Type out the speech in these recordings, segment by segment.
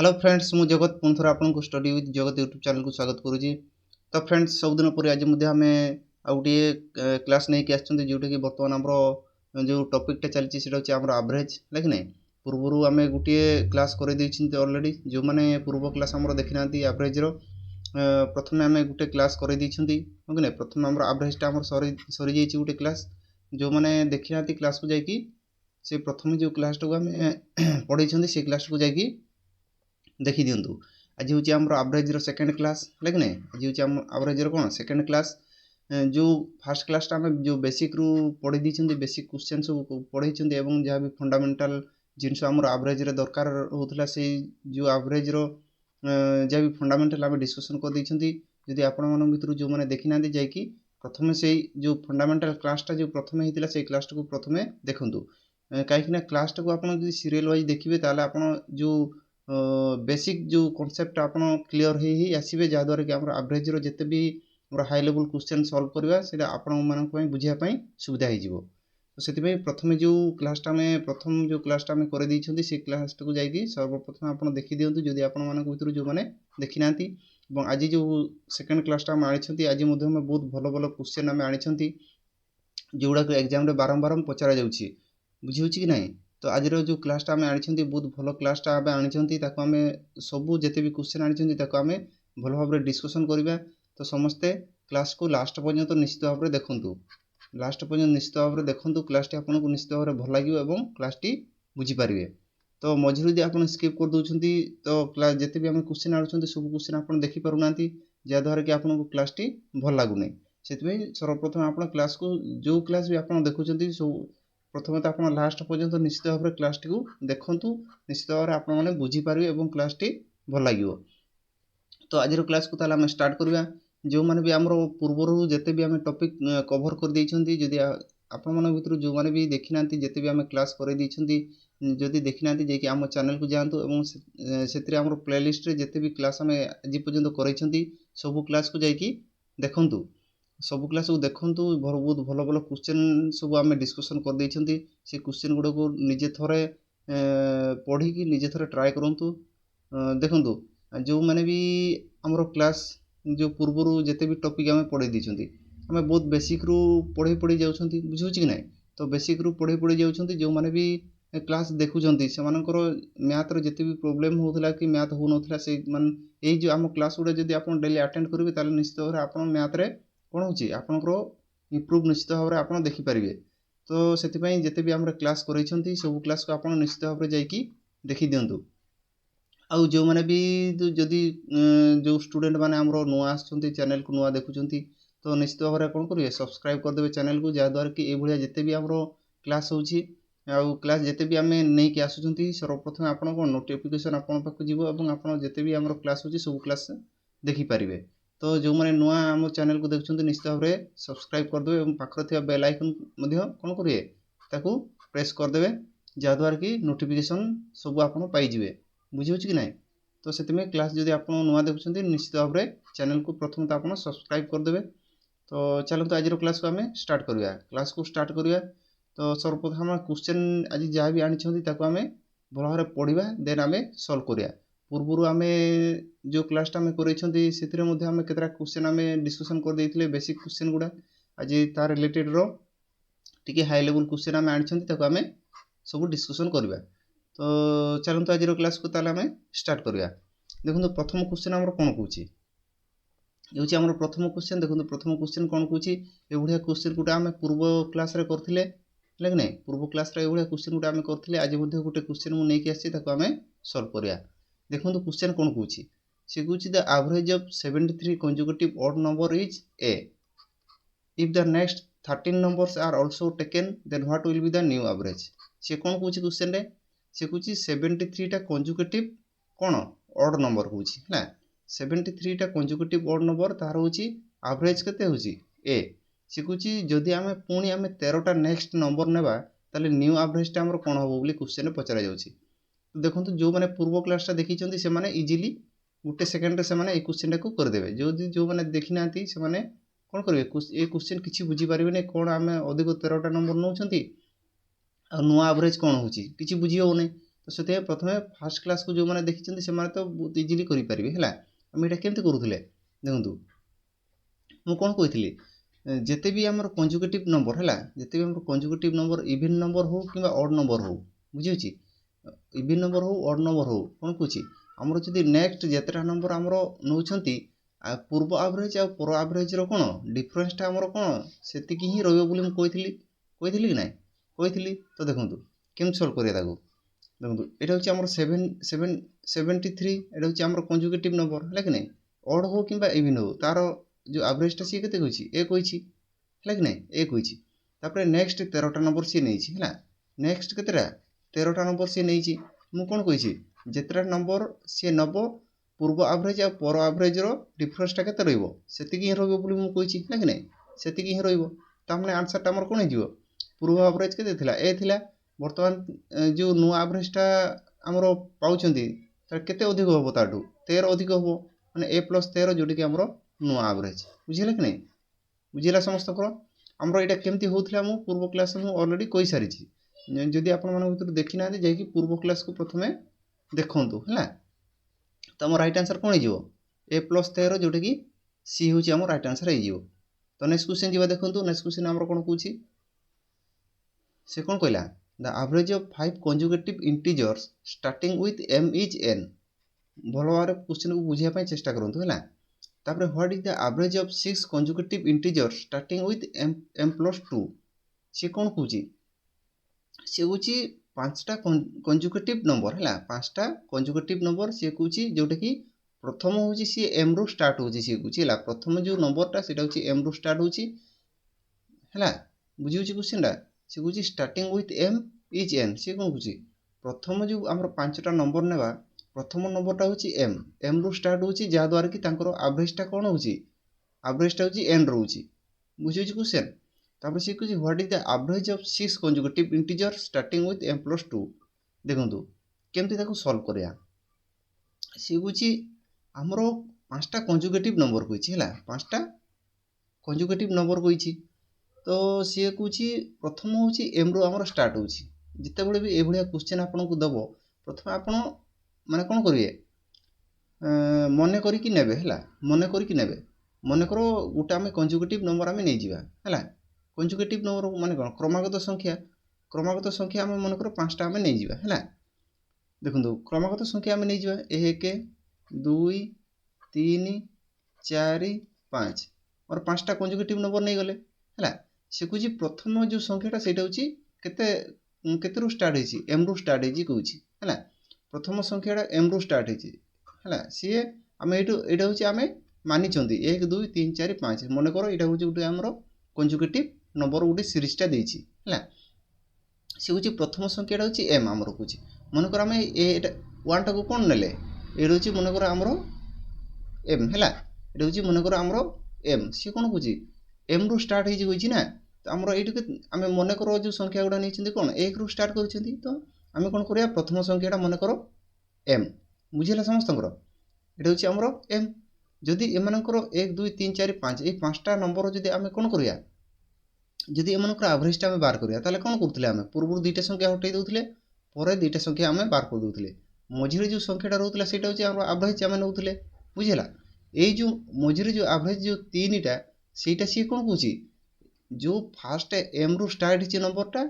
Hello friends मु जगत पुणी थोड़ा आपको स्टडी विथ जगत यूट्यूब चैनल को स्वागत करुँची। तो फ्रेंड्स सबुदिन पर आज आम आउ गोटे क्लास नहीं कि आसछन्ती जोटा कि बर्तमान आमर जो टॉपिकटा चलती से आमर एवरेज है कि नहीं। पूर्वर आम गोटे क्लास कर अलरेडी जो मैंने पूर्व क्लास आम देखी ना एवरेज प्रथम आम गोटे क्लास कर है कि नहीं। प्रथम आम एवरेजटा आम सरी जाइए गोटे क्लास जो मैंने देखी ना क्लास को जाकि से प्रथम जो क्लासटा को आम पढ़े से क्लास को जाकि देखी दिंतु। आज हूँ आम एवरेज सेकेंड क्लास है कि नहीं। आज हूँ आम एवरेज कौन सेकेंड क्लास जो फास्ट क्लासटा आम जो बेसिक रू पढ़ी दी बेसिक क्वेश्चन सब पढ़े जहाँ भी फंडामेंटाल जिनस आम एवरेज दरकार होता से जो एवरेज जहाँ भी फंडामेंटाल आम डिस्कसन कर जदि आपण भर जो मैंने देखी ना जाकि प्रथम से जो फंडामेंटाल क्लासटा जो प्रथम होता है क्लासटा को प्रथम देखूँ कहीं क्लासटा को आप सीरियल वाइज देखिए ताले आप जो बेसिक जो कॉन्सेप्ट आप क्लीयर ही आसवे जहाँद्वारा कि एवरेज जिते भी हाई लेवल क्वेश्चन सॉल्व करवा से आपण बुझापी सुविधा हो। तो से प्रथम जो क्लासटा आम प्रथम जो क्लासटा आम कर से क्लासटा को जाकि सर्वप्रथम आप देखी दिंतु जदि भर जो मैंने देखी ना। आज जो सेकेंड क्लासटा आम आनी आज बहुत भल भल क्वेश्चन आम आनी जोड़ा एग्जाम बारंबार पचरा जाऊँगी बुझी कि नहीं। तो आज जो क्लासटा आम आनी बहुत भल क्लासटा आम आनी आम सबू जिते भी क्वेश्चन आनी आम भल भाव डिस्कसन करवा। तो समस्ते क्लास को लास्ट पर्यंत निश्चित भाव में देखूँ लास्ट पर्यंत निश्चित भाव में देखूँ क्लासटी आपको निश्चित भाव में भल लगे और क्लासटी बुझीपारे। तो मझे यदि आप स्किप कर दौरान तो क्लास जिते भी आम क्वेश्चन आनुँच सब क्वेश्चन आप देखिपारूना जहाँद्वारा कि आपको क्लासटी भल लगुना से सर्वप्रथम आप क्लास को जो क्लास भी आप देखुं सब प्रथम तो आप लास्ट पर्यंत निश्चित भाव में क्लासटी को देखूँ निश्चित भाव में आपने बुझीपारे और क्लासटी भल लगे। तो आज क्लास को ताला स्टार्ट करवा जो मैंने भी आम पूर्वर जिते भी आम टॉपिक कवर कर जदि आपण भर जो मैंने भी देखी ना जिते भी आम क्लास कर जदि देखी ना जाकि आम चैनल को जातु और से आम प्लेलिस्ट जिते भी क्लास आम आज पर्यंत कर सबू क्लास को जाकि देखूँ सब क्लास को देखूँ बहुत भल भल क्वेश्चन सब आम डिस्कसन कर से क्वेश्चन गुड़ा को निजे थोड़े पढ़ी निजे थोड़े ट्राए करूँ देखूँ जो मैंने भी आमर क्लास जो पूर्वर जिते भी टॉपिक आम पढ़े आम बहुत बेसिक रू पढ़े पढ़ी जाऊँ बुझे कि नहीं। तो बेसिक रू पढ़े पढ़ी जाऊँ जो मैंने भी क्लास देखुं से मैथ जिते भी प्रोब्लेम होता कि मैथ हो ना से यही जो आम क्लास गुड़ा जब आप डेली अटेंड करेंगे निश्चित भाव में आप मैथ रे कौन हो आपंकर इम्प्रूव निश्चित भाव में आप देखिपारे। तो से जिते भी आम क्लास कर सब क्लास को आप निश्चित भाव में जाकि देखी दिंतु। आउ जो मैंने भी जदि जो स्टूडेंट मैंने आम नुआ आसुँच चैनल को नुआ देखुं तो निश्चित भाव में कौन करेंगे सब्सक्राइब करदे चैनल को जहाँद्वारा कि ये जिते भी आम क्लास होची क्लास जिते भी आम नहीं आसुँच सर्वप्रथम आप नोटिफिकेशन आपको जीव और आप जिते भी आम क्लास हो सब क्लास देखिपारे। तो जो मैंने नुआ आम चैनल को देखुं निश्चित भाव में सब्सक्राइब करदे और पाखर बेल आइकन कौन करेंगे ताकू प्रेस करदे जहाँद्वारा कि नोटिफिकेशन सब आप पाइबे बुझे कि नहीं। तो से क्लास जब आप नुआ देखुं निश्चित भाव में चैनल को प्रथम तो आप सब्सक्राइब करदे। तो चलते आज क्लास को आम स्टार्ट करवा क्लास को स्टार्ट करवा। तो सर्वप्रथम क्वेश्चन आज जहाँ भी आनी आम भल भाव पढ़ा देन आम सल्व करवा। पूर्वर आम जो क्लासटा आम कर केतटा क्वेश्चन आम डिस्कसन कर बेसिक क्वेश्चन गुड़ा आज तार related T high level question आम आनी आम सब डिस्कसन करवा। तो चलते आज क्लास को ताल आम स्टार्ट करवा। देखो प्रथम क्वेश्चन आम कौन कौच ये आम प्रथम क्वेश्चन देखो प्रथम क्वेश्चन कौन कौच ये क्वेश्चन गुटा आम पूर्व क्लास करते है कि नहीं। पूर्व क्लास ये क्वेश्चन गुटा आम करते आज गोटे क्वेश्चन मुझे आसी आम सल्व करवा। देखो क्वेश्चन कौन कौच से कौच the average of 73 consecutive odd number is A if the next 13 numbers are also taken then what will be the new average. से कौन कौच क्वेश्चन रे से कौच 73टा कंसेक्यूटिव कौन ऑड नंबर कौच है 73टा कंसेक्यूटिव ऑड नंबर तार हूँ एवरेज केते हूँ ए। से कौच जदि आम पुणी आम 13टा नेक्स्ट नंबर नेबा ताले न्यू एवरेजटा आमर कौन हम बोली क्वेश्चन पचरा जाउछि। तो देखो जो मैंने पूर्व क्लासटा देखी से मैंने इजिली गोटे सेकेंड से मैंने क्वेश्चन को करदे जो मैंने देखी ना से कौन करेंगे ये क्वेश्चन किसी बुझीपारे कौन आम अधिक 13टा नंबर नौ नुआ एवरेज कौन हो बुझी हो नहीं तो से प्रथमे फास्ट क्लास को जो मैंने देखी से तो बहुत इजिली करेंगे है आम यहाँ केमती करूँ देखूँ मु कौन कही जिते भी आम कंजुगेटिव नंबर है जिते भी आम कंजुगेटिव नंबर इवन नंबर हो कि ऑड नंबर हो बुझे इवन नंबर हो ऑड नंबर हो कौन कौन आमर जब नेक्स्ट जितेटा नंबर आमर नौ पूर्व एवरेज आ पर एवरेज कौन डिफरेन्सटा आमर कौन से ही रही कि ना कही तो देखूँ केम सल्व करिया देखो यहाँ हूँ आम 73 यहाँ हूँ आम कंजुगेटिव नंबर है कि ना ऑड हो कि इवन हो तार जो एवरेजटा सी के एक है कि ना एक तापर नेक्स्ट 13टा नंबर सी नहीं है नेक्स्ट केतेटा 13टा नंबर सी नहीं मु कौन कही जितेटा नंबर सी नब पूर्व एवरेज आ पर एवरेज डिफरेन्सटा के रही ही रही है कि ना से ही रही आंसरटा आमर कौन हो पूर्व एवरेज के ए थिला बर्तमान जो नुआ एवरेजटा आमर पाँच केते अधिक हम ताठू 13 अधिक हम मैंने ए प्लस 13 जोटा कि आमर नुआ एवरेज बुझे कि नहीं बुझेगा समस्त आमर यहाँ केमती होता मु पूर्व क्लास में अलरेडी कही सारी जदि आपण देखी ना जा पूर्व क्लास को प्रथम देखूँ है तो आम रईट आंसर कौन हो ए प्लस 13 जोटा कि सी हूँ आम रईट आंसर हो तो नेक्स्ट क्वेश्चन जी देखो नेक्स्ट क्वेश्चन आम कौन कौन से कौन कहला the average of 5 conjugative integers starting with m is n भल भाव क्वेश्चन को बुझापी चेष्टा करूँ है तापर what is the average of 6 conjugative integers starting with m plus 2 सी कौन कौन सी हूँ 5टा कंजुगेटिव नंबर है 5टा कंजुगेटिव नंबर सी कौन जोटा कि प्रथम हूँ सी m रु स्टार्ट हो कौन प्रथम जो नंबरटा से m रु स्टार्ट है बुझे क्वेश्चन सी कौन starting with m is n सी कौन कौन प्रथम जो आम 5टा नंबर नेबा प्रथम नंबरटा हूँ m रु स्टार्ट हो जहाद्वारा कि एवरेजटा कौन हो एवरेजटा हूँ n रोचे बुझे क्वेश्चन तापर सी कौन what is the average of 6 conjugative integer starting with m plus 2 देखो केमती सॉल्व करिया सी कौन आमर 5टा कंजुगेटिव नंबर कही है 5टा कंजुगेटिव नंबर कही तो सी कौन प्रथम हूँ m रु आमर स्टार्ट हो जिते बड़े भी ये क्वेश्चन आपन को दब प्रथम आपन माने कौन करिए मन करके नेबे है मन करके नेबे मन कर गोटे आम कंजुगेटिव नंबर आम नहीं जावा है कंजुगेटिव नंबर माने कौन क्रमागत संख्या आम मन कर 5टा आम नहीं जावा है देखो क्रमागत संख्या आम नहीं जावा 1 2 3 4 5 और 5टा कंजुगेटिव नंबर नहीं गले है से कौन प्रथम जो संख्याटा से केते स्टार्ट होती m रु स्टार्ट होती कौन है प्रथम संख्याटा m रु स्टार्ट होती है सी आम यहाँ हूँ आम मानी 1 2 3 4 5 मन कर यहाँ हूँ गोटे आमर कंजुगेटिव नंबर गोटे सीरीजटा देती है सी हूँ प्रथम संख्याटा हूँ m आमर कौन मनकर आम वन टाक कौन ने ये हूँ मनकर आमर m है ये हूँ मनकर आमर m सी कौन कौन m रु स्टार्ट होती ना तो आमर ये आम मन कर जो संख्या गुड़ा नहीं कौन 1 रु स्टार्ट कर तो आम कौन करिया प्रथम संख्याटा मन कर m बुझेगा समस्त ये हूँ आमर m जदि एमनकर 1 2 3 4 5 ये 5टा नंबर जदि आम कौन करिया जदि एमनकर एवरेजटा आम बार करिया ताले कौन करथिले आम पूर्व 2टा संख्या हटै दउथिले परे 2टा संख्या आम बार कर दउथिले मझिरे जो संख्याटा रहउथिला सेटा हूँ आम एवरेज आम नउथिले बुझेला ये जो मझिरे जो एवरेज जो 3टा सेटा सी कौन कौन जो फास्ट m रु स्टार्ट होची नंबरटा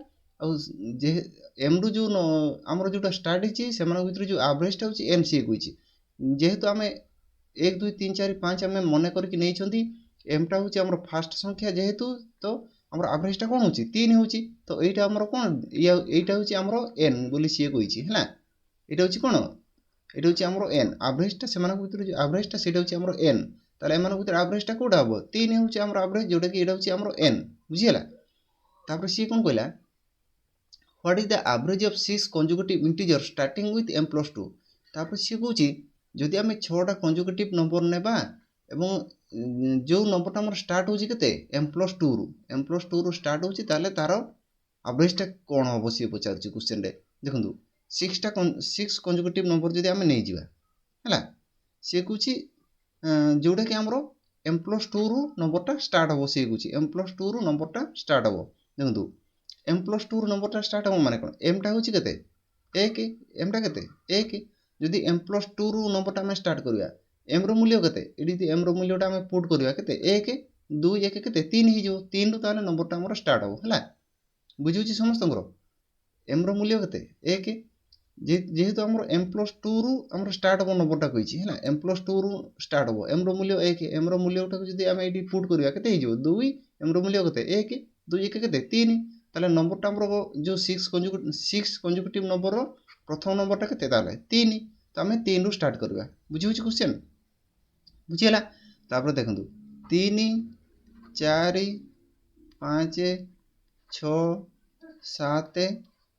जे m रु जो आमर जोटा स्टार्ट होची से भर जो एवरेजटा होची n सी कही जेहेतु आम 1 2 3 4 5 आम मन करके नहीं एमटा हूँ आम फास्ट संख्या जेहेतु तो आम एवरेजटा कौन हो 3 हो तो यहाँ आमर कौन यहाँ हूँ आमर n बोली सी कही है यहाँ हूँ कौन ये हूँ आमर n एवरेजटा से भर जो एवरेजटा से आमर n ताले एम भर एवरेजटा कौटा हम 3 हूँ आमर एवरेज जोटा कि यहाँ हूँ आमर n बुझीगला तापर सी कौन कहला what is the average of 6 conjugative integer starting with m plus 2 तापर सी कौन जदि आम 6टा कंजुगेटिव नंबर नेबा एवं जो नंबरटा आमर स्टार्ट होची केते m प्लस 2 रु स्टार्ट होची ताले तार एवरेजटा कौन हम सी पचार क्वेश्चन रे देखो 6 कंजुगेटिव नंबर जदि आम नहीं जावा है सी कौन जोटा कि आमर m प्लस 2 रु नंबरटा स्टार्ट हम सी कौन m प्लस 2 रु नंबरटा स्टार्ट हम देखो m प्लस 2 रु नंबरटा स्टार्ट हम माने कौन mटा हूँ केते एक एमटा केते एक जदि m प्लस 2 रु नंबरटा आम स्टार्ट करिया m रो मूल्य केते एडी m रो मूल्यटा आम पुट करिया केते 1 2 1 केते 3 ही जो 3 रु ताले नंबरटा हमर स्टार्ट हो हला बुझुची समस्त m रो मूल्य केते 1 जेहेतु आमर m प्लस 2 रु आमर स्टार्ट हो नंबरटा कहिछि हला m प्लस 2 रु स्टार्ट हो m रो मूल्य 1 m रो मूल्यटा जदि आम एडी पुट करिया केते ही जो 2 m रो मूल्य केते 1 2 1 केते 3 ताले नंबरटा हमर जो 6 कंजुगेटिव नंबर रो प्रथम नंबरटा केते ताले 3 तो आम 3 रु स्टार्ट करवा बुझी क्वेश्चन बुझीगला तापर देखंतु 3 4 5 6 7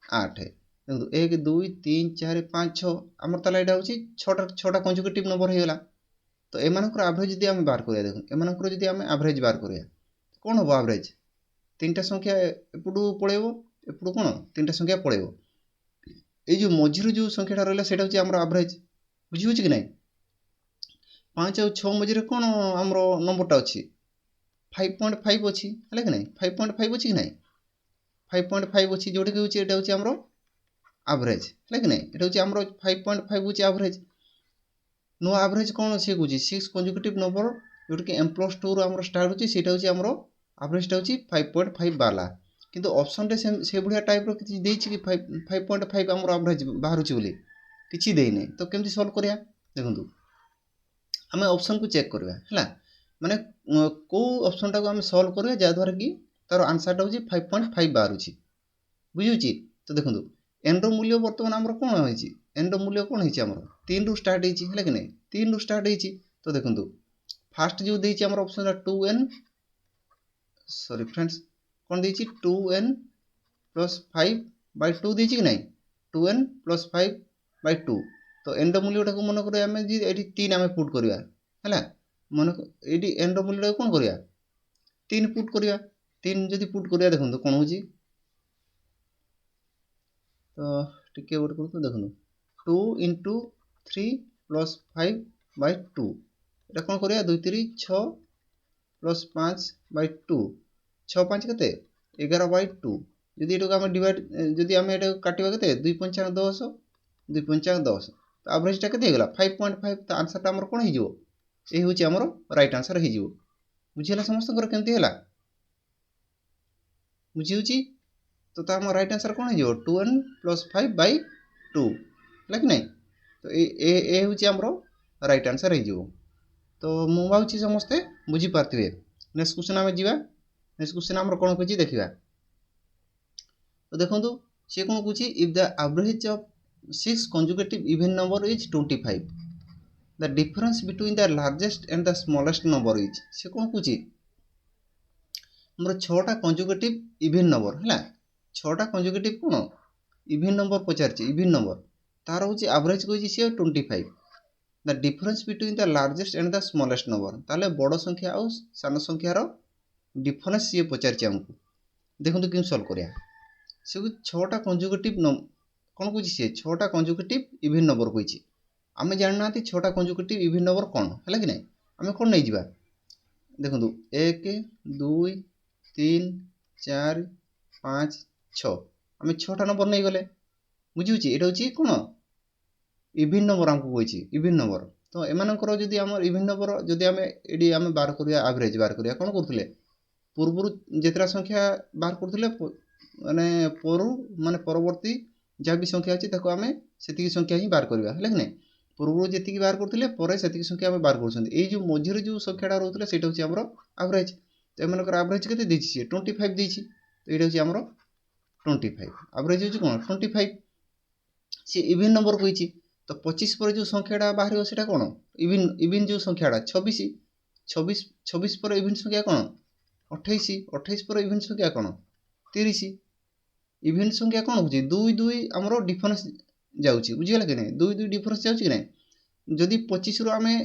8 देखो 1 2 3 4 5 6 आमर ताला एटा होची छोटा कंजुगेटिव नंबर हे गला तो एमानकर एवरेज जदी हम बार करिया देखो एमानकर जदी हम एवरेज बार करिया कोन हो एवरेज तीनटा संख्या एपुडू पळेबो एपुडू कोन तीनटा संख्या पळेबो ए जो मझिरु जो संख्याटा रहला सेटा होची हमर एवरेज बुझी होची कि नै 5 और 6 मझिरे कोन हमर नंबरटा अछि 5.5 अछि हले कि नै 5.5 अछि कि नै 5.5 अछि जोडी कि होची एटा होची हमर एवरेज हले कि नै एटा होची हमर 5.5 होची एवरेज नो एवरेज कोन अछि होची 6 कंजुगेटिव नंबर जोडी कि m + 2 रो हमर स्टार्ट होची सेटा होची हमर एवरेजटा होची 5.5 बाला किंतु ऑप्शन रे से बुढिया टाइप रो किछि देछि कि 5.5 हमर एवरेज बाहरुची बोली किछि देइ नै तो केमति सॉल्व करिया देखंतु हमें ऑप्शन को चेक करबा हला माने को ऑप्शन टा को हम सॉल्व करबा जा द्वारा कि तार आंसर टा होची 5.5 बाहरुची बुझुची तो देखंतु n रो मूल्य वर्तमान हमर कोन होईची n रो मूल्य कोन होईची हमर 3 रु स्टार्ट होईची हला कि नै 3 रु स्टार्ट होईची तो देखंतु फर्स्ट जो देछि हमर ऑप्शन 2n सॉरी फ्रेंड्स कोन देछि 2n + 5/2 देछि कि नै 2n + 5/2 तो n रो मूल्यटा को मन करे हम जे एठी 3 हम पुट करिया हला मन एठी n रो मूल्य कोन करिया 3 पुट करिया 3 जदी पुट करिया देखंतु कोन होची तो टिके वेट करतो देखंतु 2 * 3 + 5/2 एटा कोन करिया 2 3 6 + 5/2 6 5 केते 11/2 जदी एटो हम डिवाइड जदी हम एटा काटिबा केते 2 5 10 2 5 10 तो एवरेज टा केते गेला 5.5 तो आंसर टा हमर कोन हे जिवो ए होची हमर राइट आंसर हे जिवो बुझिला समस्त कर केमति हैला बुझी होची तो ता हमर राइट आंसर कोन हे जिवो 2n + 5/2 हला कि नै तो ए होची हमर राइट आंसर हे जिवो तो मु भाउची समस्त बुझी पारथिबे नेक्स्ट क्वेश्चन हम जिवा नेक्स्ट क्वेश्चन हमर कोन कहछि देखिबा तो देखंतु से कोन कहछि if the average of 6 consecutive even number is 25 the difference between the largest and the smallest number is से कोन कहछि हमर 6 टा consecutive even number हला 6 टा consecutive कोन even number पचारछि even number तार होछि एवरेज कहछि से 25 the difference between the largest and the smallest number ताले बड़ संख्या और सान संख्या रो डिफरेंस ये पचारछि हमकु देखंतु कि सॉल्व करिया से 6 टा consecutive कोन कहछि से 6 टा consecutive even number कहछि आमे जाननाती 6 टा consecutive even number कोन हला कि नै आमे कोन नै जिबा देखंतु 1 2 3 4 5 6 आमे 6 टा नंबर नै गले बुझिउछि एटा होछि कोन इवन नंबर हमकु कहछि इवन नंबर तो एमानकर जदी हमर इवन नंबर जदी आमे एडी आमे बार करिया एवरेज बार करिया कोन करथले पूर्वरु जेतरा संख्या बार करथले माने परु माने परवर्ती जा भी संख्या अछि ताको आमे सेतिकी संख्या ही बार करबा हले कि नै पूर्वरु जेतिकी बार करथले परे सेतिकी संख्या आमे बार करछन ए जो मझिर जो संख्याटा रहथले सेटा होछि हमर एवरेज तो एमानकर एवरेज केते देछि से 25 देछि तो एटा होछि हमर 25 एवरेज होछि कोन 25 से इवन नंबर कहछि तो 25 पर जो संख्याटा बाहरियो सेटा कोन इवन जो संख्याटा 26 पर इवन संख्या कोन 28 पर इवन संख्या कोन 30 इवन संख्या कोन होछि 2 2 हमरो डिफरेंस जाउछि बुझियला कि नै 2 2 डिफरेंस जाउछि कि नै जदी 25 रो हमें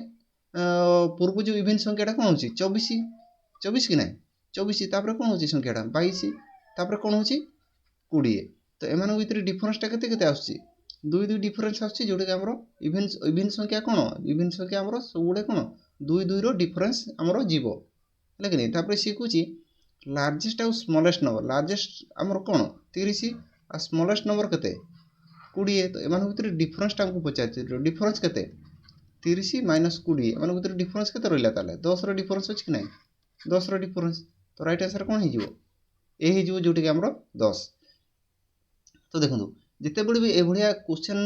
पूर्व जो इवन संख्याटा कोन होछि 24 कि नै 24 तापर कोन होछि संख्याटा 22 तापर कोन होछि 20 तो एमान भीतर डिफरेंस टा केते केते आउछि 2 2 डिफरेंस आउछि जोडे हमरो इवन संख्या कोन इवन संख्या हमरो सबुडे कोन 2 2 रो डिफरेंस हमरो जीवो हला कि नै तापर सी कहछि लार्जेस्ट और स्मॉलेस्ट नंबर लार्जेस्ट हमर कोन 30 आ स्मॉलेस्ट नंबर केते 20 तो एमान भितर डिफरेंसटा हमको पचार डिफरेंस केते 30 माइनस 20 एमान भितर डिफरेंस केते रहिला ताले 10 रो डिफरेंस अछि कि नै 10 रो डिफरेंस तो राइट आंसर कोन हे जिवो ए हे जिवो जोटी कि हमरो 10 तो देखंतु जते बडी भी एभलिया क्वेश्चन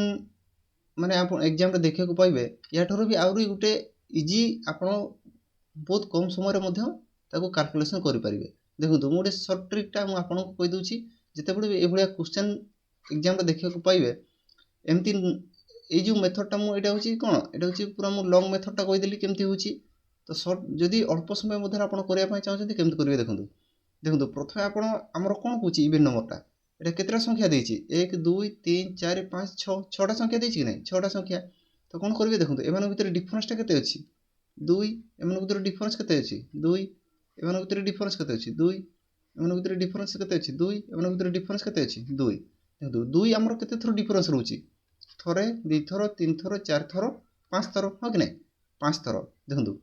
माने आप एग्जाम रे देखै को पाइबे या ठरो भी आउरी गुटे इजी आपण बहुत कम समय रे मध्य ताको कैलकुलेशन करि परिबे देखंतु मोटे शॉर्ट ट्रिकटा मु आपण को कहि दोछि जते बडी एभलिया क्वेश्चन एग्जाम रे देखै को पाइबे एमती ए जो मेथडटा मु एटा होछि कोन एटा होछि पूरा मु लॉन्ग मेथडटा कहि देली केमती होछि तो शॉर्ट जदी अल्प समय मध्य आपण करिया पय चाहछथि केमती करिवे देखंतु देखंतु प्रथमे आपण हमर कोन कुछि इवन नंबरटा एटा केतरा संख्या देछि 1 2 3 4 5 6 6टा संख्या देछि कि नै 6टा संख्या तो कोन करिवे देखंतु एमान भितर डिफरेंसटा केते अछि 2 एमान भितर डिफरेंस केते अछि 2 एमान भितर डिफरेंस केते अछि 2 एमान भितर डिफरेंस केते अछि 2 एमान भितर डिफरेंस केते अछि 2 देखंतु 2 हमर केते थरो डिफरेंस रहउछि थरे दि थरो तीन थरो चार थरो पांच थरो हो कि नै पांच थरो देखंतु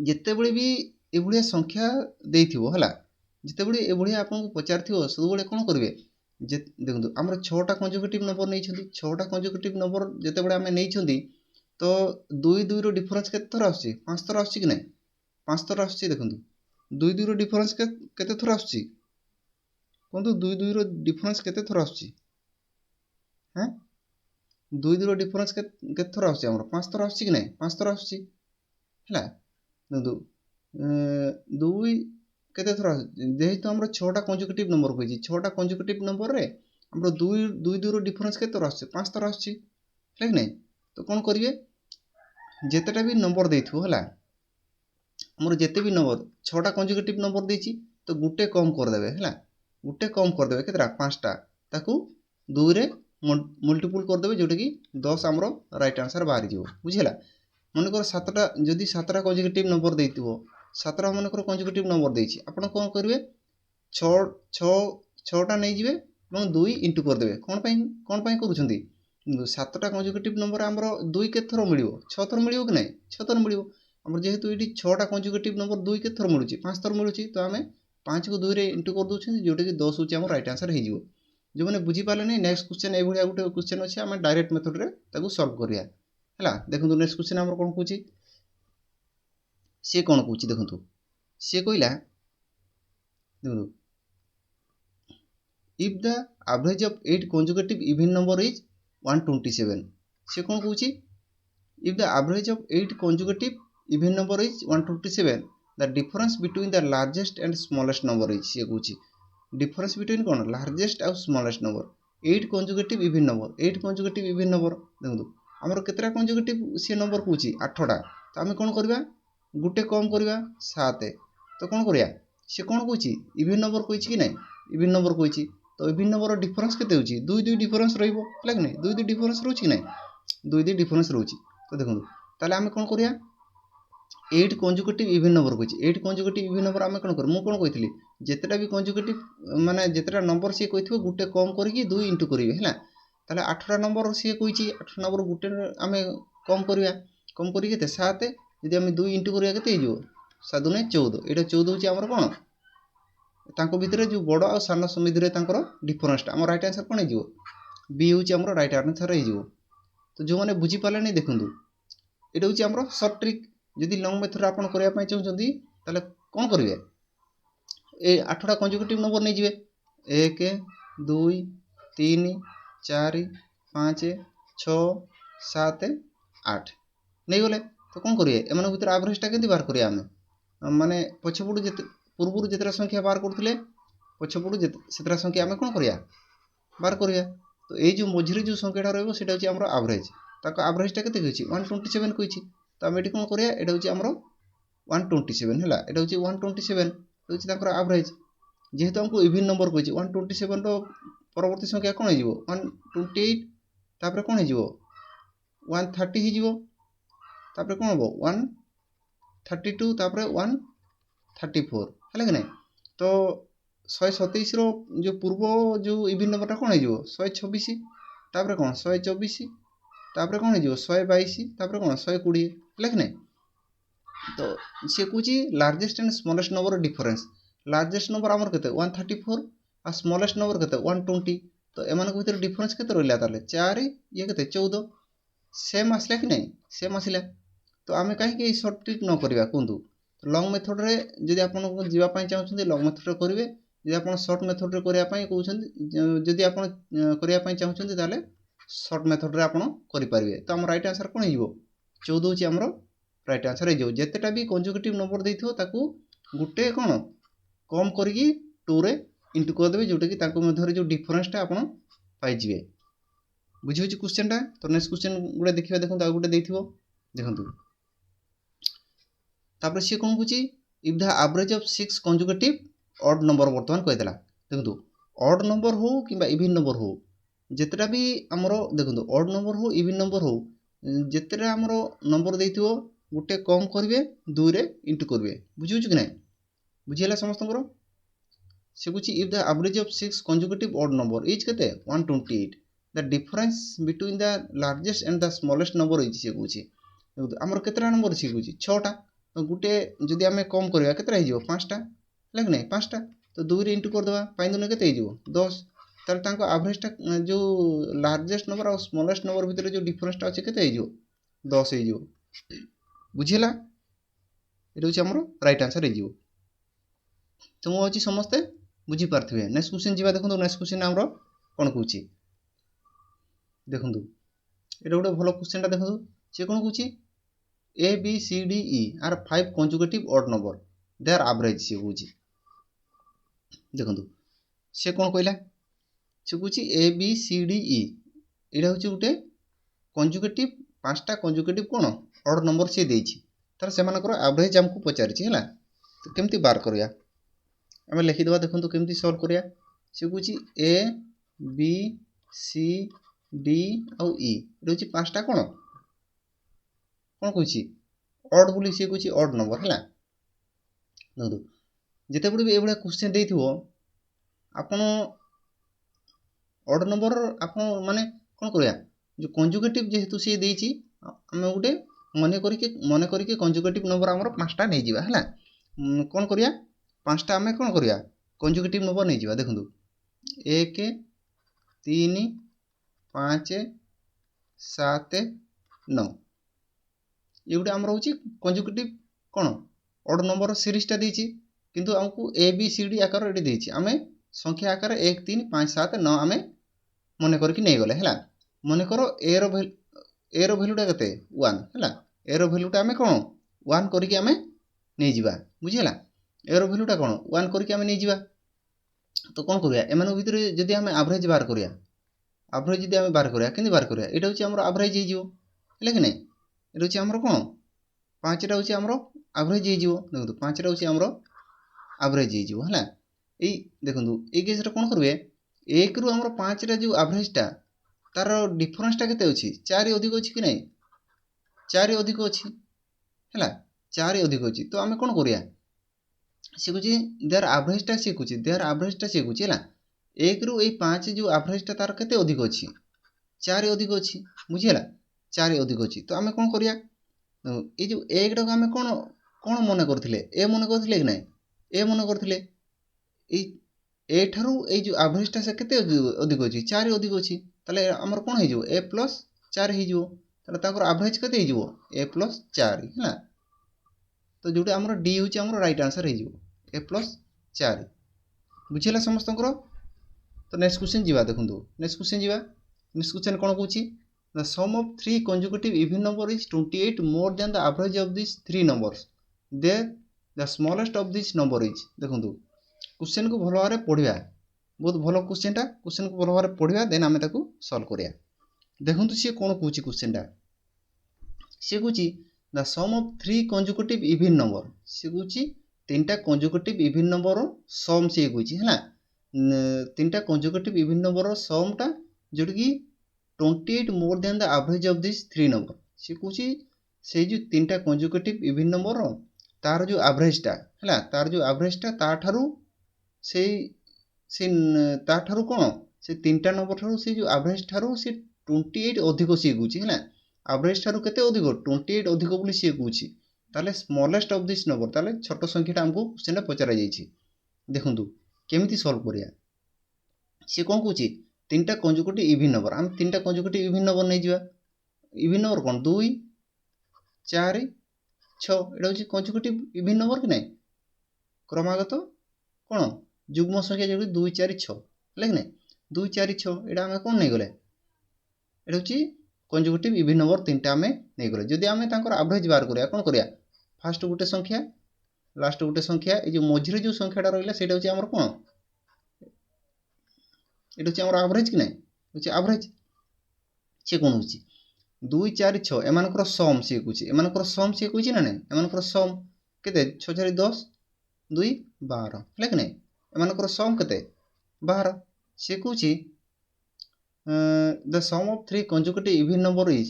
जते बळे भी एभलिया संख्या देइथिबो हला जते बळे एभलिया आपन को पचारथिबो सब बळे कोन करबे जे देखंतु हमर 6टा कंजुगेटिव नंबर नै छथि 6टा कंजुगेटिव नंबर जते बळे हमें नै छथि तो 2 2 रो डिफरेंस केते थरो आछि 5 थरो आछि कि नै 5 थरो आछि देखंतु 2 2 रो डिफरेंस केते थरो आछि कोंतु 2 2 रो डिफरेंस केते थरो आछि हैं 2 2 रो डिफरेंस केते थरो आछि हमर 5 थरो आछि कि नै 5 थरो आछि हला देखंतु 2 केते थरो जेहेतु हमर 6टा कंजुगेटिव नंबर होइछि 6टा कंजुगेटिव नंबर रे हमर 2 2 2 रो डिफरेंस केते थरो आछि 5 थरो आछि है कि नै तो कोन करिवे जेतेटा भी नंबर देइथबो हला हमर जेते भी नंबर 6टा कंजुगेटिव नंबर देछि तो गुटे कम कर देबे हला गुटे कम कर देबे केतरा 5टा ताकू 2 रे मल्टीपल कर देबे जोटा कि 10 हमरो राइट आंसर बाहर जिवो बुझिला मन कर 7टा जदी 7टा कंजुगेटिव नंबर देइतिबो 7टा मन कर कंजुगेटिव नंबर देछि आपण कोन करबे 6 6 6टा नै जिवे ଏବଂ 2 इनटू कर देबे कोन पई करूछंती 7टा कंजुगेटिव नंबर हमरो 2 के थरो मिलिवो 6 थरो मिलिवो कि नै 6 थरो मिलिवो हमर जेहेतु एठी 6टा कंजुगेटिव नंबर 2 के थरो मिलुची 5 थरो मिलुची तो हमें 5 को 2 रे इनटू कर दोछंती जोटा कि 10 होची हमर राइट आंसर हे जिवो जो माने बुझी पाले नै नेक्स्ट क्वेश्चन ए भलिया गुटे क्वेश्चन अछि हमें डायरेक्ट मेथड रे ताकू सॉल्व करिया हला देखंतु नेक्स्ट क्वेश्चन हमर कोन कहूची से कोन कहूची देखंतु से कहिला देखंतु if the average of 8 consecutive even number is 127 से कोन कहूची if the average of 8 consecutive even number is 127 the difference between the largest and smallest number is से कहूची difference between कोन largest और smallest number 8 consecutive even number 8 consecutive even number देखंतु हमर केतरा consecutive से number कहूची 8टा तो हम कोन करबा गुटे कम करबा 7 तो कोन करिया से कोन कहूची even number कहूची कि नै even number कहूची तो even number डिफरेंस केते होची 2 2 डिफरेंस रहइबो लाग नै 2 2 डिफरेंस रहउची नै 2 2 डिफरेंस रहउची तो देखंतु ताले हम कोन करिया 8 कंजुगेटिव इवन नंबर कहूची 8 कंजुगेटिव इवन नंबर हम कोन कर मु कोन कहितली जेतेटा भी कंजुगेटिव माने जेतेटा नंबर से कहिथबो गुटे कम करिकि 2 इनटू करिवे हैला ताले 8टा नंबर से कहिची 8 नंबर गुटे हमें कम करिया कम करि केते 7 यदि हम 2 इनटू करिया केते हिजो 7 ने 14 एटा 14 होची हमर कोन तांको भितरे जो बड़ आ सान समिति रे तांकर डिफरेंसटा हमर राइट आंसर कोन हे जिवो बी होची हमर राइट आंसर हे जिवो तो जो माने बुझी पाले नै देखंतु एटा होची हमर शॉर्ट ट्रिक जदि लॉन्ग मेथड आपन करिया पय चाहउछंती ताले कोन करिवे ए 8टा कंजुगेटिव नंबर नै जिवे 1 2 3 4 5 6 7 8 नै गले तो कोन करिवे एमन भितर एवरेजटा केति बार करिया हम माने पछपडु जते पूर्वरु जेतरा संख्या बार करथिले पछपडु सेतरा संख्या हम कोन करिया बार करिया तो ए जो मझिरे जो संख्याटा रहबो सेटा होची हमर एवरेज ताको एवरेजटा केते कहछि 127 कहछि तो हम एठी कोन करिया एटा होची हमर 127 हला एटा होची 127 होची ताकर एवरेज जेहेतु हमको इवन नंबर कहछि 127 रो परवर्ती संख्या कोन हे जिवो 128 तापर कोन हे जिवो 130 हे जिवो तापर कोन हबो 132 तापर 134 हला कि नै तो 127 रो जो पूर्व जो इवन नंबरटा कोन हे जिवो 126 तापर कोन 124 तापर कोन हे जिवो 122 तापर कोन 120 हला कि नै तो से कुची largest and smallest number difference largest number हमर केते 134 आ स्मॉलेस्ट नंबर केते 120 तो एमानक भितर डिफरेंस केते रहला ताले 4 ये केते 14 सेम आसला कि नहीं सेम आसला तो आमे काहे कि शॉर्ट ट्रिक न करबा कोंतु लॉन्ग मेथड रे जदि आपन को जीवा पई चाहउछन लॉन्ग मेथड रे करिवे जदि आपन शॉर्ट मेथड रे करिया पई कहउछन जदि आपन करिया पई चाहउछन ताले शॉर्ट मेथड रे आपन करि परिवे तो हम राइट आंसर कोन हिजो 14 होची हमरो राइट आंसर हिजो जेतेटा भी कंजुगेटिव नंबर देथियो ताकू गुटे कोन कम करिकि 2 रे इंटू कर देबे जोटा कि ताको मध्यरे जो डिफरेंस टा आपन पाइ जिवे बुझि होची क्वेश्चन टा तो नेक्स्ट क्वेश्चन गुडे देखिबा देखंतु आ गुडे देथिबो देखंतु तापर से कोन कुची if the average of 6 consecutive odd number वर्तमान कहतला देखंतु ऑड नंबर हो किबा इवन नंबर हो जेतरा भी हमरो देखंतु ऑड नंबर हो इवन नंबर हो जेतरा हमरो नंबर देथिबो गुटे कम करबे 2 रे इंटू करबे बुझि होची कि नै बुझिला समस्तंकर से कुची if the average of 6 consecutive odd number is केते 128 the difference between the largest and the smallest number is से कुची हमरो केतरा नंबर से कुची 6 टा तो गुटे जदि आमे कम करबा केतरा हिजो 5 टा लाग नै 5 टा तो 2 रे इंटू कर देबा 5 दुने केते हिजो 10 तार तांको एवरेज टा जो लार्जेस्ट नंबर और स्मॉलेस्ट नंबर भीतर जो डिफरेंस टा अछि केते हिजो 10 हिजो बुझिला एटा होची हमरो राइट आंसर हिजो तो मो होची समस्त बुझी पारथिबे नेक्स्ट क्वेश्चन जीवा देखंतु नेक्स्ट क्वेश्चन हमरो कोन कहूची देखंतु एटा गोटे भलो क्वेश्चन टा देखंतु से कोन कहूची A B C D E are 5 consecutive odd number their average से कहूची देखंतु से कोन कहला से कहूची A B C D E एटा होची गोटे कंजुगेटिव पांचटा कंजुगेटिव कोन ऑड नंबर से देछि तार सेमानकर एवरेज हमकु पचारिछि हला तो केमति बार करिया हमें लिखि दबा देखंतु केमति सॉल्व करिया से कहूची A B C D और E एटा होची पांचटा कोन कोन कहूची ऑड बोली से कहूची ऑड नंबर हला देखंतु जेते बडी भी एबडा क्वेश्चन देथिबो आपण ऑड नंबर आपण माने कोन करिया जो कंजुगेटिव जेहेतु से देछि हम गुटे मने करिके कंजुगेटिव नंबर हमर पांचटा नै जिबा हला कोन करिया पांचटा हमें कोन करिया कंजुगेटिव नंबर नै जिबा देखंतु 1 3 5 7 9 ये गुटे हमर होची कंजुगेटिव कोन ऑड नंबर सीरीज टा देछि किंतु हमकु ए बी सी डी आकार एडी देछि हमें संख्या आकार 1 3 5 7 9 हमें मने करके नै गले हला मने करो ए रो वैल्यू टा कते 1 हला ए रो वैल्यू टा हमें कोन 1 करके हमें नै जिबा बुझिला ए रो वैल्यू टा कोन 1 करके हमें नै जिबा तो कोन करिया एमानो भीतर जदी हमें एवरेज बार करिया एवरेज जदी हमें बार करिया केनि बार करिया एटा होची हमर एवरेज हे जिवो हले कि नै एटा होची हमर कोन 5 टा होची हमर एवरेज हे जिवो देखो 5 टा होची हमर एवरेज हे जिवो हला ए देखंतु ए केस रे कोन करबे 1 रु हमर 5 रा जो एवरेज टा तार डिफरेंस टा केते अछि 4 अधिक अछि कि नै 4 अधिक अछि हला 4 अधिक अछि तो हमें कोन करिया से कुची देयर एवरेज टा से कुची हला 1 रु ए 5 जो एवरेज टा तार केते अधिक अछि 4 अधिक अछि बुझिला 4 अधिक अछि तो हमें कोन करिया ए जो 1 टा हमें कोन कोन मने करथिले ए मने करथिले कि नै ए मने करथिले ए ठारू ए जो एवरेज टा से केते अधिक अछि 4 अधिक अछि तले हमर कोन हे जो a + 4 हे जो तले ताकर एवरेज केते हे जो a + 4 हला तो जोटे हमर डी होची हमर राइट आंसर हे जो a + 4 बुझिला समस्तंकर तो नेक्स्ट क्वेश्चन जीवा देखंतु नेक्स्ट क्वेश्चन कोन कहूची the sum of 3 consecutive even number is 28 more than the average of this 3 numbers there the smallest of this number is देखंतु क्वेश्चन को भलो भारे पढिया बहुत भलो क्वेश्चन को भलो भारे पढिया देन हमें ताकू सॉल्व करिया देखंतु से कोन कहूची क्वेश्चन टा से कहूची the sum of 3 consecutive even number से कहूची तीनटा कंसेक्यूटिव इवन नंबर सम से कहूची हला तीनटा कंसेक्यूटिव इवन नंबर सम टा जोटी की 28 more than the average of this 3 number से कहूची से जो तीनटा कंसेक्यूटिव इवन नंबर तार जो एवरेज टा हला तार जो एवरेज टा ता ठारू से ताठारू कोन से तीनटा नंबर ठारू से जो एवरेज ठारू से 28 अधिक से गुची हला एवरेज ठारू केते अधिक 28 अधिक बोली से गुची ताले स्मॉलेस्ट ऑफ दिस नंबर ताले छोटो संख्याटा हमको क्वेश्चन पचरा जाईछि देखंतु केमिति सॉल्व करिया से कोन कहूची तीनटा कंजुगेटिव इवन नंबर आम तीनटा कंजुगेटिव इवन नंबर नहीं जा इवन नंबर कौन 2 4 6 एटा होची कंजुगेटिव इवन नंबर कि नहीं क्रमागत कौन युग्म संख्या जो 2 4 6 है कि नहीं 2 4 6 एटा आम कौन नहीं गले एटा होची कंजुगेटिव इवन नंबर तीनटा आम नहीं गले जदि आम तांकर एवरेज बार करिया कौन करिया फास्ट गोटे संख्या लास्ट गोटे संख्या ये जो मझिरे जो संख्याटा रहिला सेटा होची हमर कोन एटा होची हमर एवरेज कि नहीं होची एवरेज से कोन होची 2 4 6 एमानकर सम से कुची एमानकर सम से कुची ना नहीं एमानकर सम केते 6 4 10 2 12 है कि नहीं एमानकर सम केते 12 से कुची the sum of three consecutive even number is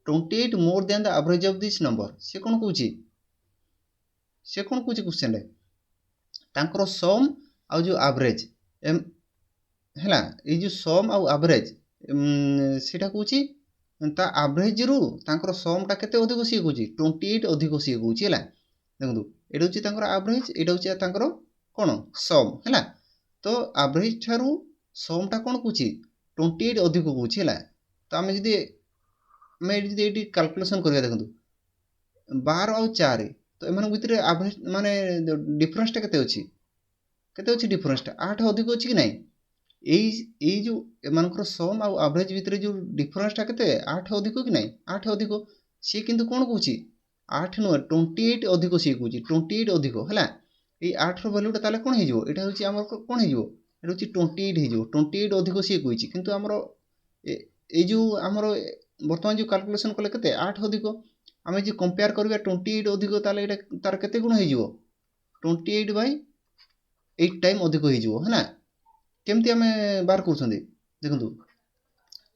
28 more than the average of this number से कोन कुची क्वेश्चन रे तांकर सम आ जो एवरेज हैला ए जो सम आ एवरेज सेटा कुची ता एवरेज रु तांकर सम ता केते अधिक सी कुची 28 अधिक सी कुची हैला देखंतु एटा होची तांकर एवरेज एटा होची तांकर कोन सम हैला तो एवरेज थारु सम ता कोन कुची 28 अधिक कुची हैला तो आमे जदी एडी कैलकुलेशन करिया देखंतु 12 और 4 तो एमान भितर एवरेज माने डिफरेंस ता केते अछि डिफरेंस ता 8 अधिक अछि कि नहीं एई जो एमानकर सम आ एवरेज भितर जो डिफरेंस ता केते 8 अधिक कि नहीं 8 अधिक से किंतु कोन कहूची 8 न 28 अधिक से कहूची 28 अधिक हैला ए 8 रो वैल्यू ता ताले कोन हे जिवो एटा होची हमर कोन हे जिवो एटा होची 28 हे जिवो 28 अधिक से कहूची किंतु हमर ए जो हमर वर्तमान जो कैलकुलेशन कले केते 8 अधिक आमे जे कंपेयर करबा 28 अधिक ताले एटा तार केते गुण हे जिवो 28 बाय 8 टाइम अधिक हे जिवो हैना केमती आमे बार करछंदी देखंतु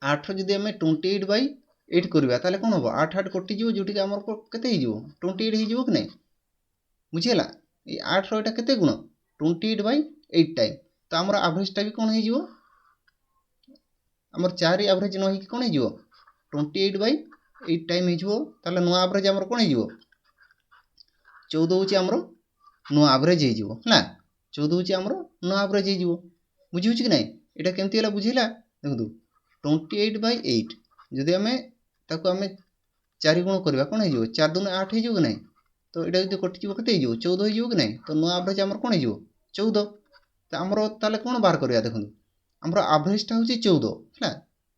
8 जदी आमे 28 बाय 8 करबा ताले कोन होबो 8 8 कटि जिवो जोटी के हमर केते हे जिवो 28 हे जिवो कि नहीं बुझियला ए 8 रो एटा केते गुण 28 बाय 8 टाइम तो हमर एवरेज टा भी कोन हे जिवो हमर 4 एवरेज न हे कोन हे जिवो 28 बाय 8 टाइम हे जिवो ताले नो एवरेज हमर कोन हे जिवो 14 होची हमर नो एवरेज हे जिवो ना 14 होची हमर नो एवरेज हे जिवो बुझी होची कि नहीं एटा केमती हला बुझिला देखंतु 28 बाय 8 जदि हमें ताको हमें 4 गुण करबा कोन हे जिवो 4 दुने 8 हे जिवो कि नहीं तो एटा जदि कटि जिवो केते हे जिवो 14 हे जिवो कि नहीं तो नो एवरेज हमर कोन हे जिवो 14 तो हमर ताले कोन बार करबा देखंतु हमर एवरेज ता होची 14 हला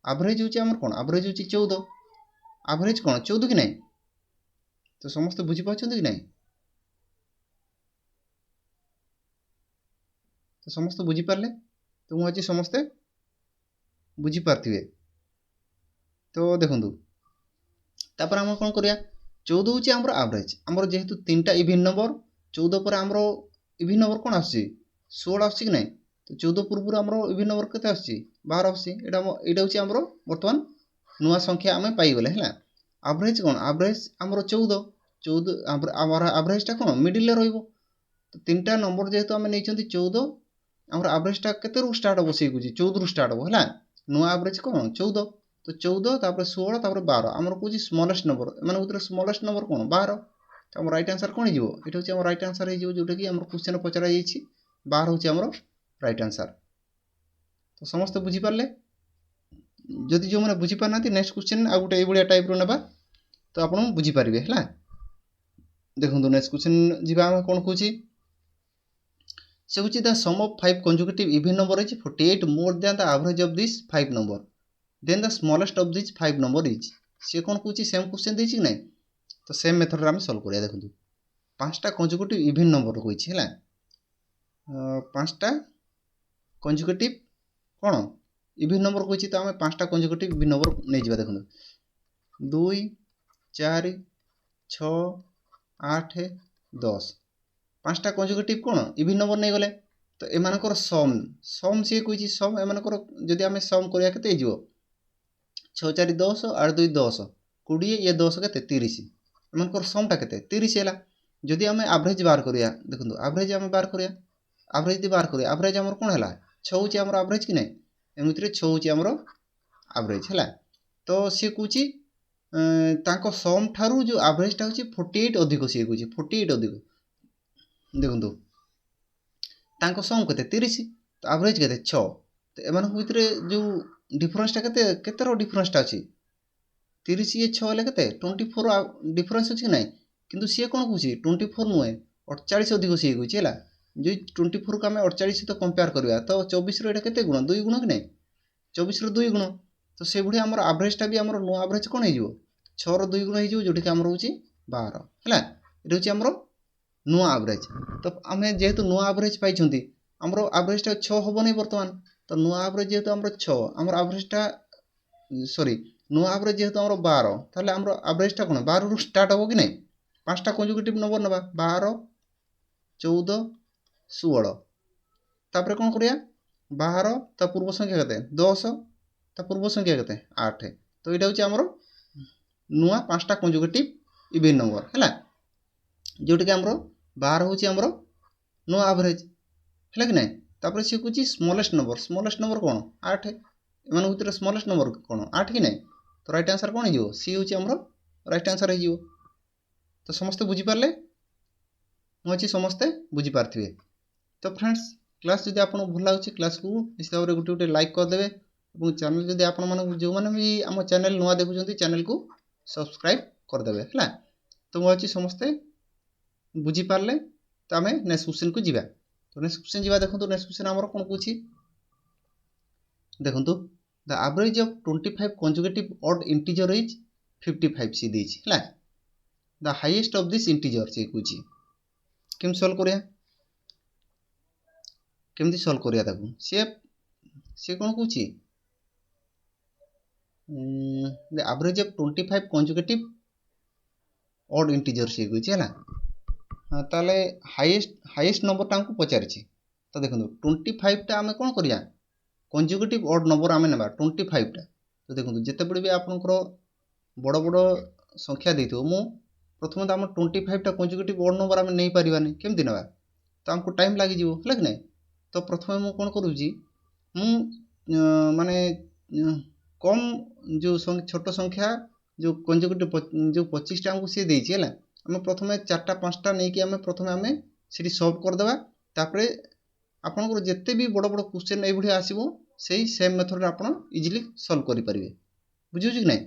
एवरेज होची हमर कोन एवरेज होची 14 एवरेज कोन 14 कि नहीं तो समस्त बुझी पाछन कि नहीं तो समस्त बुझी पारले तो मु आज समस्ते बुझी पारथिबे तो देखंतु तापर हम कोन करिया 14 होची हमर एवरेज हमर जेहेतु तीनटा इवन नंबर 14 पर हमर इवन नंबर कोन आसी 16 आसी कि नहीं तो 14 पूर्व हमर इवन नंबर केते आसी 12 आसी एटा होची हमर वर्तमान नुवा संख्या हमें पाई गले हला एवरेज कोन एवरेज हमर 14 हमर एवरेज ता कोन मिडिल ले रहइबो तो तीनटा नंबर जेहेतु हम नै चंती 14 हमर एवरेज ता केते रु स्टार्ट हो से कुजी 14 रु स्टार्ट हो हला नो एवरेज कोन 14 तो 14 तापर 16 तापर 12 हमर कुजी स्मॉलेस्ट नंबर माने उतर स्मॉलेस्ट नंबर कोन 12 तो हमर राइट आंसर कोन हिजो एटा होची हमर राइट आंसर हिजो जोटा कि हमर क्वेश्चन पचरा जाईछि 12 होची हमर राइट आंसर तो समस्त बुझी पारले जदि जो माने बुझी पारनाती नेक्स्ट क्वेश्चन आ गुटे एबुलिया टाइप रो नेबा तो आपण बुझी पारिबे हला देखंतु नेक्स्ट क्वेश्चन जिबा हम कोन कहूची से होची the sum of 5 consecutive even number is 48 more than the average of this 5 number then the smallest of these 5 number is से कोन कहूची सेम क्वेश्चन देछि कि नहीं तो सेम मेथड रे हम सॉल्व करिया देखंतु पांचटा consecutive even number कहूची हला पांचटा consecutive कोन इवन नंबर कहूची तो हम पांचटा consecutive even number नै जिबा देखंतु 2 4 6 8 10 पांचटा consecutive कोन इवन नंबर नै गले तो एमानकर सम से कहूची सम एमानकर जदि हमें सम करिया केते जिवो 6 4 10 8 2 10 20 ये 10 केते 30 एमानकर सम ता केते 30 हैला जदि हमें एवरेज बार करिया देखंतु एवरेज हमें बार करिया एवरेज दि बार करिया एवरेज हमर कोन हैला 6 होची हमर एवरेज कि नै एमित्रे 6 होची हमर एवरेज हैला तो से कहूची तांको सम थारु जो एवरेज ता होची 48 अधिक से कहूची 48 अधिक देखंतु तांको सम केते 30 तो एवरेज केते 6 तो एमान भितर जो डिफरेंसटा केते डिफरेंसटा अच्छी 30 ये 6 हेल्ले के 24 डिफरेन्स अच्छी ना किंतु सी कौन कौन 24 नुहे 48 अधिक सी कौन है जो 24 को आम 48 सहित कंपेयर करवा तो 24 के गुण 2 गुण कि नहीं 24 2 गुण तो से भाई आम आवरेजटा भी आम नुआ आवरेज कौन हो 6 2 गुण हो जोटी आम रोचे 12 है ये हूँ आम नुआ आवरेज तो आम जेहेतु नुआ आवरेज पाई आमर आवरेजटा 6 हम नहीं बर्तमान तो नुआ आवरेज जेहेतु आम 6 आम आवरेजटा सॉरी नुआ आवरेज जेहेतु आम 12 ताहले आम आवरेजटा कौन 12 रु स्टार्ट हम कि नहीं 5टा कंजुगेटिव नंबर ना 12 14 16 तापर कौन करिया 12 ता पूर्व संख्या के 10 ता पूर्व संख्या के 8 तो यहाँ हूँ आमर नुआ 5टा कंजुगेटिव इवेन नंबर है जोटा कि आमर 12 हूँ आमर नुआ आवरेज है कि नहीं तापर सी कौन स्मॉलेस्ट नंबर कौन 8 एम भर स्मॉलेस्ट नंबर कौन 8 कि नहीं तो राइट आंसर कौन हो सी हूँ आमर राइट आंसर हो तो समस्ते बुझीपारे मुझे समस्ते बुझीपारे तो फ्रेंड्स क्लास जब आपको भल लगे क्लास को हिसाब से गोटे गोटे लाइक करदे और चैनल जब आप जो मैंने भी आम चैनल नुआ देखुं चैनल को सब्सक्राइब करदे है तो मुझे समस्ते बुझीपारे तो आम नेक्स्ट क्वेश्चन को जीवा तो नेक्स्ट क्वेश्चन जीवा देखो नेक्स्ट क्वेश्चन आमर कौन कौन देखो the average of 25 conjugative odd integer is 55 सी देछि है the highest of this integer से कौन केम सॉल्व करिया केमती सॉल्व करिया ताकू सी कौन कौन the average of 25 conjugative odd integer से कौन है हाँ ताले हाईएस्ट नंबरटा हमको पचारि तो देखो 25टा आम कौन करिया कंजुगेटिव ऑड नंबर आम ना 25टा तो देखो जिते बड़े भी आपंकर बड़ बड़ संख्या देते मु प्रथम तो आम 25टा कंजुगेटिव ऑड नंबर आम नहीं पारानी केमती ना तो आमको टाइम लगे है कि नहीं तो प्रथम मुझे कौन करुँगी माने कम जो छोट संख्या जो कंजुगेटिव जो 25टा आमको सी देती है आम प्रथम 4टा 5टा नहीं कि आम प्रथम आम से सॉल्व करदे तापर आपंकर जिते भी बड़ बड़ क्वेश्चन ये आसो से सेम मेथड आप इजिली सॉल्व करेंगे बुझे कि नहीं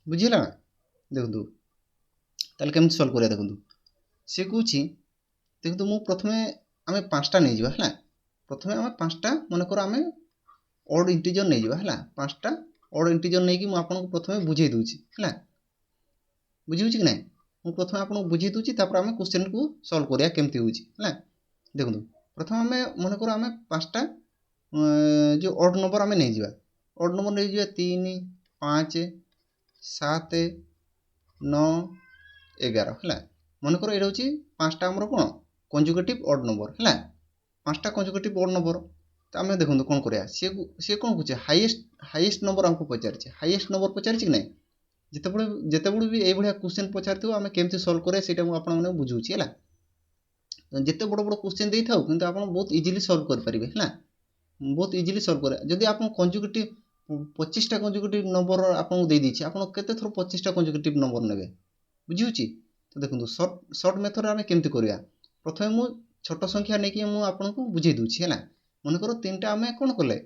बुझीला देखो ताल केमती सॉल्व करिया देखो सी कौन देखो मु प्रथम आम 5टा नहीं जावा है प्रथम आम 5टा मनकर आम ऑड इंटीजर नहीं जावा है 5टा ऑड इंटीजर नहीं कि आपको प्रथम बुझे दूची है बुझे कि नहीं मुझे प्रथम आपको बुझे दूची तापर आम क्वेश्चन को सॉल्व करिया केमती होची है देखो प्रथम आम मनकर आम 5टा जो ऑड नंबर आम नहीं जावा ऑड नंबर नहीं जावा 3 5 7 9 11 है मनकर ये हूँ 5टा आमर कौन कंजुगेटिव ऑड नंबर है 5टा कंजुगेटिव ऑड नंबर तो आम देखो कौन करिया सी कौन कहे हाईएस्ट नंबर आमको पचारि हाईएस्ट नंबर पचारि कि नहीं जिते बड़े भी ये क्वेश्चन पचार आम केमती सॉल्व करें आपने बुझे है जिते बड़ बड़ क्वेश्चन दे था कि आप बहुत इजिली सॉल्व करेंगे है बहुत इजिली सॉल्व करें जदि आप कंजुगेटिव 25टा कंजुगेटिव नंबर आपको दे दीची आप केते थर 25टा कंजुगेटिव नंबर ने बुझी तो देखो सर्ट मेथड आम केमती करिया प्रथम मु छोट संख्या नहीं कि आपको बुझे दूची है मनकर 3टा आम कौन कले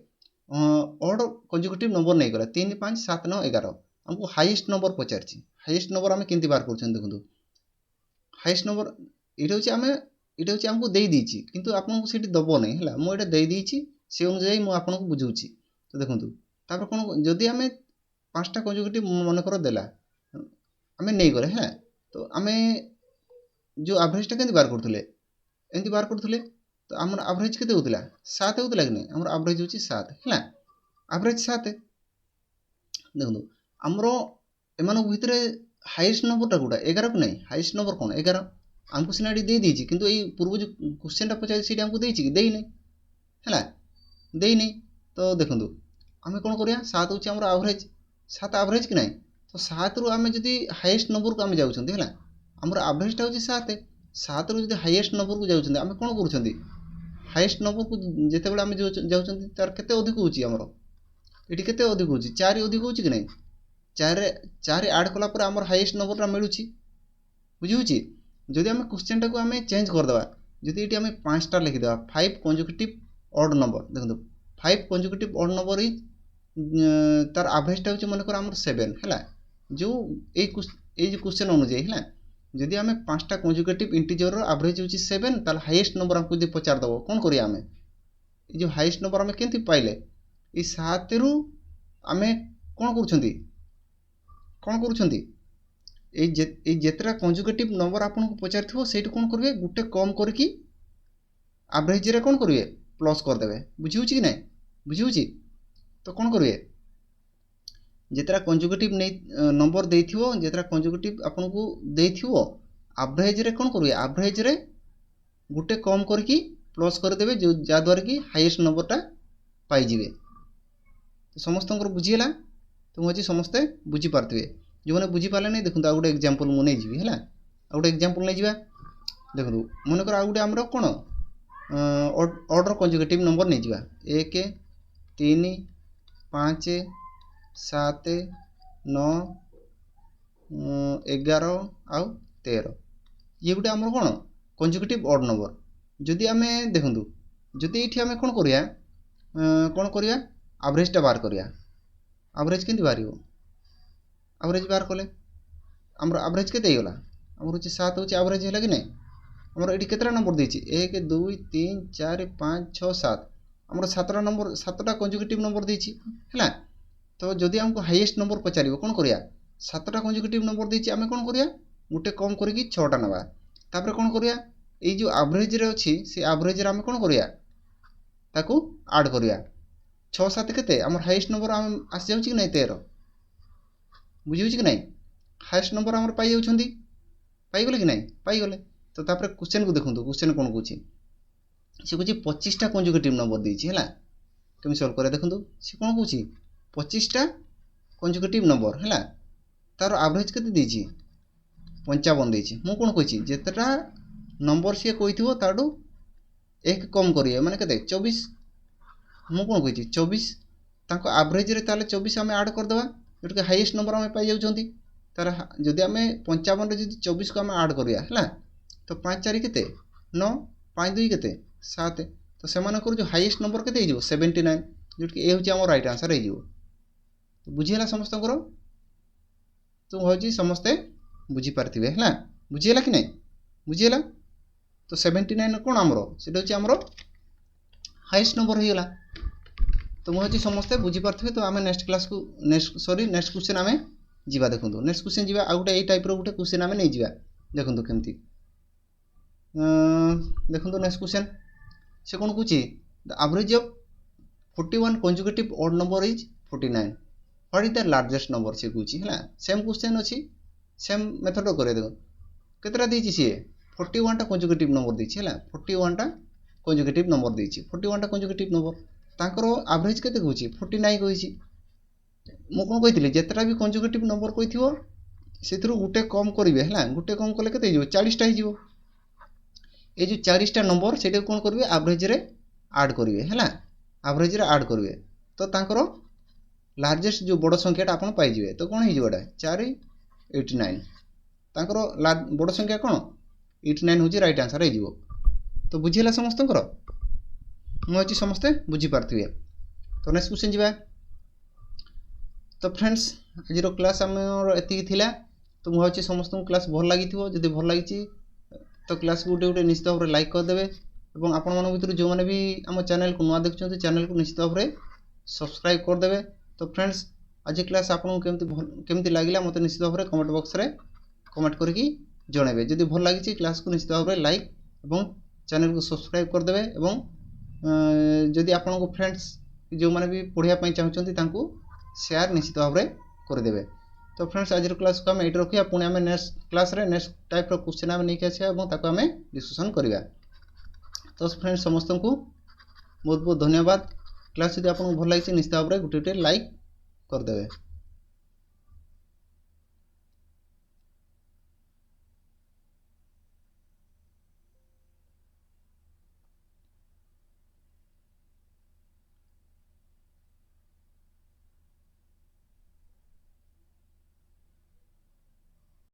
ऑड कंजुगेटिव नंबर नहीं गला 3 5 7 9 11 हमको हाईएस्ट नंबर पचारि हाईएस्ट नंबर आम केमती बाहर कर देखो हाईएस्ट नंबर ये हूँ आमको दे दीची किंतु आपको से दब नहीं है मुझे दे दीची से अनुजाई मुझे आपको बुझाऊँगी तो देखो तापर कौन जदि आम 5टा कंजुगेटिव मनकर देला आम नहीं गले है तो आम जो एवरेजटा के बाहर करते एमती बाहर करते तो आम एवरेज के होता 7 होता कि नहीं आम एवरेज हूँ 7 है एवरेज 7 देखो आमर एम भितर हाईएस्ट नंबरटा कौटा 11 को नहीं हाईएस्ट नंबर कौन 11 आमको सीना ये दे दीची किंतु ये पूर्व जो क्वेश्चन पचार सी आमको देची कि देई नहीं है देई नहीं तो देखो आम कौन करिया 7 हूँ आम एवरेज 7 एवरेज कि नहीं तो 7 रु आम जदि हाईएस्ट नंबर को आम जाऊँच है आमर एवरेजटा हूँ 7 7 रु जब हाईएस्ट नंबर को जाऊँच आम कौन कर हाईएस्ट नंबर को जिते बड़े आम जाऊँ तार केते अधिक होची आमर ये केते अधिक होची 4 अधिक होची कि नहीं 4 ऐड कलापर आमर हाईएस्ट नंबरटा मिलूँ बुझी जदि आम क्वेश्चन टाक चेंज करदे जदि ये आम 5टा लिखिदे 5 कंजुगेटिव ऑड नंबर देखो 5 कंसेक्युटिव ऑड नंबर इज तार एवरेजटा होची मन कर हमर 7 हैला जो ए जो क्वेश्चन अनुଯାয়ୀ हैला जदि आमे 5टा कंसेक्युटिव इंटीजर रो एवरेज होची 7 ताल हाईएस्ट नंबर हमको दे पचार दबो कोन करिया आमे ए जो हाईएस्ट नंबर आमे केंति पाइले ए 7 रु आमे कोन करूछंती ए जेतरा कंसेक्युटिव नंबर आपन को पचारथिबो सेठी कोन करबे गुटे कम करकी एवरेज रे कोन करबे प्लस कर देबे बुझिउची कि नै बुझिउची तो कोन करबे जेतरा कंसेक्युटिव नंबर देथिबो जेतरा कंसेक्युटिव आपन को देथिबो एवरेज रे कोन करबे एवरेज रे गुटे कम करकी प्लस कर देबे जो जा द्वारा कि हाईएस्ट नंबर टा पाई जिवे तो समस्त बुझीला तो मुझे समस्ते बुझी पारथिबे जो माने बुझी पाले नै देखु आ गुटे एग्जांपल मु नै जिवि हैला आ गुटे एग्जांपल नै जिबा देखु मन कर आ गुटे हमरो कोन ऑर्डर कंसेक्युटिव नंबर नै जिबा 1 3 5 7 9 11 आ 13 ये गुटे हमरो कोन कंसेक्युटिव ऑड नंबर जदि आमे देखु जदि एठी आमे कोन करिया एवरेज टा बार करिया एवरेज केंति बारियो एवरेज बार कले हमरो एवरेज केते गला हमरो होची 7 होची एवरेज हैला कि नै हमरो एठी केतरा नंबर देछि 1 2 3 4 5 6 7 हमरो 7टा नंबर 7टा कंसेक्युटिव नंबर देछि हैला तो जदि हमको हाईएस्ट नंबर पचारिबो कोन करिया 7टा कंसेक्युटिव नंबर देछि आमे कोन करिया गुटे कम करकी 6टा नबा तापर कोन करिया ए जो एवरेज रे अछि से एवरेज रे आमे कोन करिया ताकू ऐड करिया 6 7 केते हमर हाईएस्ट नंबर हम आसी जाउछि कि नै 13 बुझिउछि कि नै हाईएस्ट नंबर हमर पाई जाउछंती पाई गेले कि नै पाई गेले तो तापर क्वेश्चन को देखंतु क्वेश्चन कोन कहूछि से कहूछि 25टा कंसेक्युटिव नंबर देछि हैला केमि सॉल्व करे देखंतु से कोन कहूछि 25टा कंसेक्युटिव नंबर हैला तार एवरेज केते देछि 55 देछि मु कोन कहछि जेतरा नंबर से कहिथिबो ताडू एक कम करिए माने केते 24 मु कोन कहछि 24 ताको एवरेज रे ताले 24 हमें ऐड कर देबा जोटके हाईएस्ट नंबर हमें पाई जाउछंती तार जदि हमें 55 रे जदि 24 को हमें ऐड करिया हैला तो 5 4 केते 9 5 2 केते 7 तो से माने जो हाईएस्ट नंबर केते हिजो 79 जोटके ए होची हमर राइट आंसर हिजो तो बुझिला समस्त करो तो होची समस्ते बुझी पारथिबे हैला बुझिला कि नै बुझिला तो 79 कोन हमरो सेटा होची हमरो हाईएस्ट नंबर हिगला तो मुझे समस्ते बुझी पारथिबे तो आमे नेक्स्ट क्लास को नेक्स्ट क्वेश्चन आमे जिबा देखंतु नेक्स्ट क्वेश्चन जिबा आ गुटे ए टाइप रो गुटे क्वेश्चन आमे नै जिबा देखंतु केमती देखंतु नेक्स्ट क्वेश्चन से कोन कुची the average of 41 consecutive odd number is 49 what is the largest number से कुची हैला सेम क्वेश्चन अछि सेम मेथड करे देखो केतरा देछि से 41 टा कंसेक्युटिव नंबर देछि हैला 41 टा कंसेक्युटिव नंबर देछि 41 टा कंसेक्युटिव नंबर तांकरो एवरेज केते कहूछि 49 कहूछि मु कोन कहितली जेतरा भी कंसेक्युटिव नंबर कहिथिबो सेथरु गुटे कम करिवे हैला गुटे कम कले केते हिजो 40 टा हिजो ए जो 40 टा नंबर सेटे कोन करबे एवरेज रे ऐड करिवे हैला एवरेज रे ऐड करिवे तो तांकरो लार्जेस्ट जो बड़ संख्याटा आपण पाई जिवे तो कोन हिजोडा 489 तांकरो बड़ संख्या कोन 89 होची राइट आंसर हे जिवो तो बुझिला समस्त करो मुझे समस्ते बुझी पारथिबे तो नेक्स्ट क्वेश्चन जिबा तो फ्रेंड्स आज रो क्लास हमर एति थिला तो मु होची समस्त क्लास भल लागिथिबो जदी भल लागिची तो क्लास को उटे निश्चित भाव में लाइक कर देबे एवं आपण मन भितर जो माने भी हम चैनल को नुआ देखछन चैनल को निश्चित भाव में सब्सक्राइब कर देबे तो फ्रेंड्स आज क्लास आपन केमती लागिला मते निश्चित भाव में कमेंट बॉक्स रे कमेंट करके जणेबे जदी भल लागिची क्लास को निश्चित भाव में लाइक एवं चैनल को सब्सक्राइब कर देबे एवं जदि आपन को फ्रेंड्स जो माने भी पढ़िया पई चाहउछंती तांको शेयर निश्चित भाव में कर देबे तो फ्रेंड्स आज क्लास को हम एट रखिया पुणी आम नेक्स्ट क्लास रे नेक्स्ट टाइप रो क्वेश्चन आम नहीं आसिया और ताको आम डिस्कशन करिया तो फ्रेंड्स समस्त को बहुत बहुत धन्यवाद क्लास यदि आपको भल लगी निश्चित भाव में गोटे लाइक कर देबे।